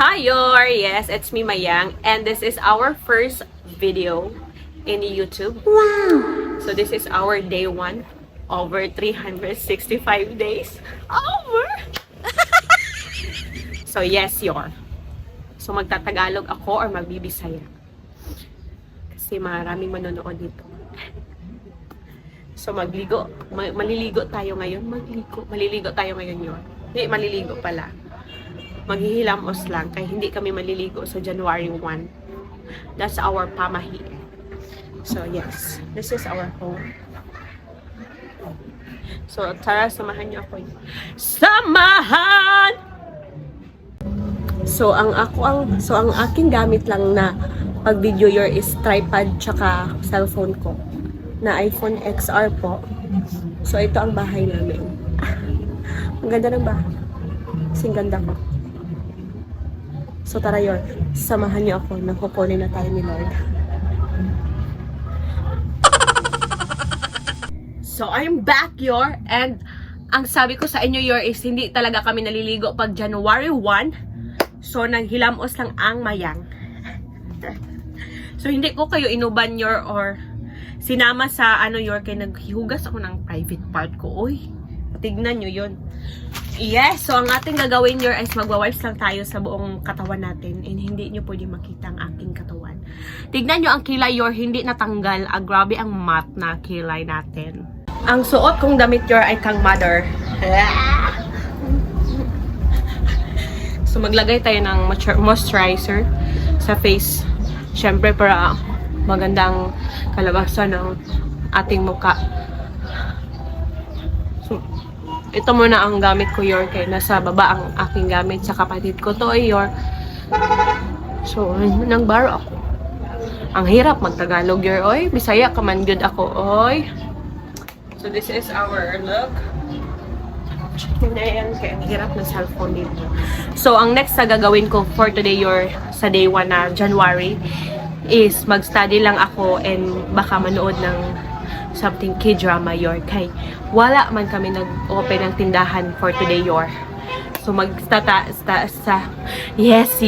Hi, yes, it's me, Mayang, and this is our first video in YouTube. Wow! So this is our day 1, over 365 days. Over! So yes, So magtatagalog ako or magbibisaya. Kasi maraming manonood dito. So maliligo tayo ngayon. Maliligo tayo ngayon Hindi, maliligo pala. Maghihilamos lang kaya hindi kami maliligo sa January 1. That's our pamahi. So yes, this is our home. So tara, samahan niyo ako. Samahan! So ang aking gamit lang na pag video is tripod tsaka cellphone ko na iPhone XR po. So ito ang bahay namin. Ang ganda ng bahay. Kasing ganda ko. So tara samahan niyo ako nang kukunin na tayo ni Lord. So I'm back and ang sabi ko sa inyo is hindi talaga kami naliligo pag January 1. So naghilamos lang ang Mayang. So hindi ko kayo inuban or sinama sa kay naghihugas ako ng private part ko. Uy, tignan nyo yun. Yes, so ang ating gagawin is magwa-wipes lang tayo sa buong katawan natin and hindi nyo pwede makita ang aking katawan. Tignan nyo ang kilay hindi natanggal. Grabe ang matte na kilay natin. Ang suot kong damit ay kang mother. So maglagay tayo ng moisturizer sa face. Syempre para magandang kalabasan ng ating mukha. So, ito muna ang gamit ko kaya nasa baba ang aking gamit sa kapatid ko to So, nangbaro ako. Ang hirap magtagalog oy. Bisaya ka man good ako oy. So this is our look. Kaya ang hirap ng cellphone dito. So ang next na gagawin ko for today sa day 1 na January is mag-study lang ako and baka manood ng something K-drama kay wala man kami nag-open ng tindahan for today So yes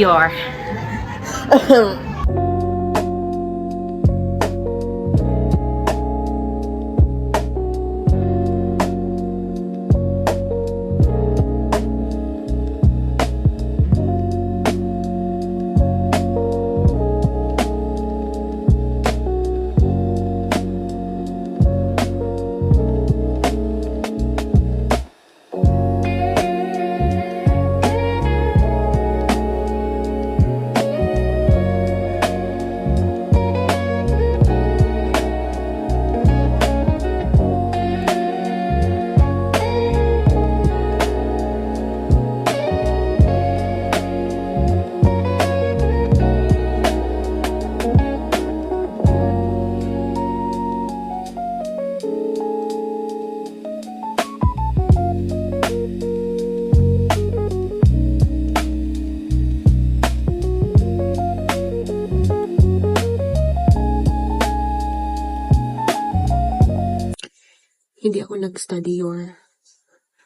Hindi ako nag-study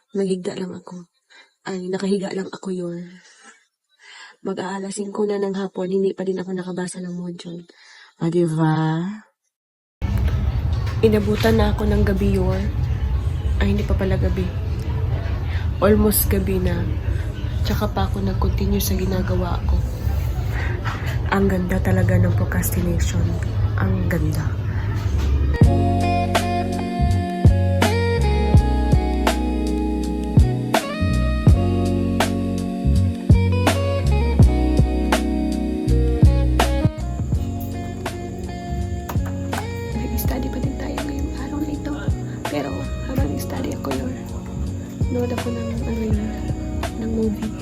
nakahiga lang ako Mag-aalasin ko na ng hapon, hindi pa din ako nakabasa ng module. Diba? Inabutan na ako ng gabi Ay, hindi pa pala gabi. Almost gabi na. Tsaka pa ako nag-continue sa ginagawa ko. Ang ganda talaga ng procrastination. Ang ganda. Nag-study pa din tayo ngayong araw na ito. Pero habang nag-study ako nood ako ng movie.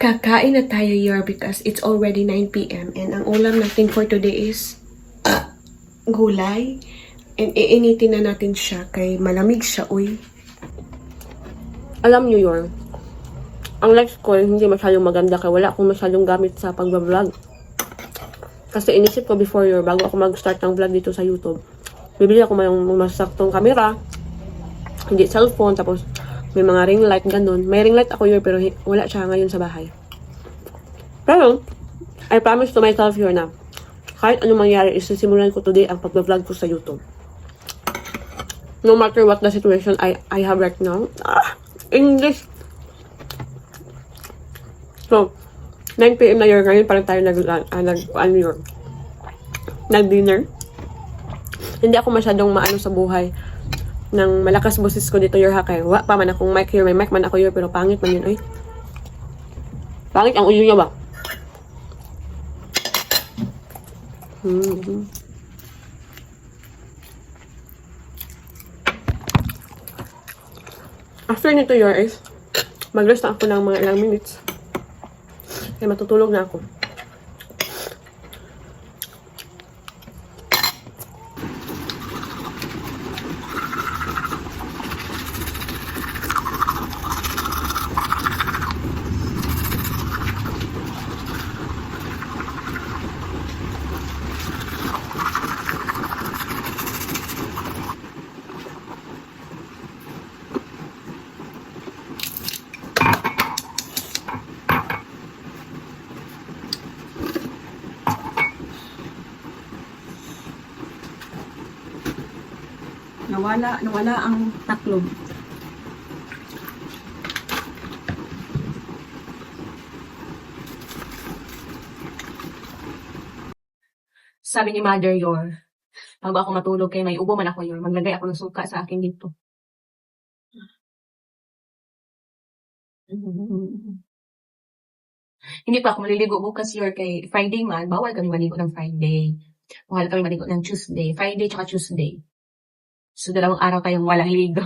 Kakain na tayo because it's already 9 p.m. and ang ulam natin for today is gulay. And iinitin na natin siya kay malamig siya, uy. Alam nyo ang lights ko hindi masyadong maganda kaya wala akong masyadong gamit sa pag-vlog. Kasi inisip ko before bago ako mag-start ng vlog dito sa YouTube, bibili ako may masaktong camera, hindi cellphone, tapos May mga ring light, ganun. May ring light ako yun, pero wala siya ngayon sa bahay. Pero, I promise to myself yun na kahit anong mangyari, isisimulan ko today ang pag-vlog ko sa YouTube. No matter what the situation I have right now. English. So, 9 PM na yun ngayon, parang tayo nag-dinner. Hindi ako masyadong maano sa buhay ng malakas boses ko dito, your hakay. Wa pa man akong mic here, may mic man ako here, pero pangit man yun, ay. Pangit ang uyo niya ba? After nito, your eyes, mag-rest na ako ng mga ilang minutes. Kaya matutulog na ako. Nawala ang taklob. Sabi ni Mother Yor, bago ako matulog kay may ubo man ako Yor, maglagay ako ng suka sa akin dito. Hindi pa ako maliligo bukas Yor kay Friday man, bawal kami maligo ng Friday. Bawal kami maligo ng Tuesday. Friday tsaka Tuesday. So, 2 araw tayong walang ligo.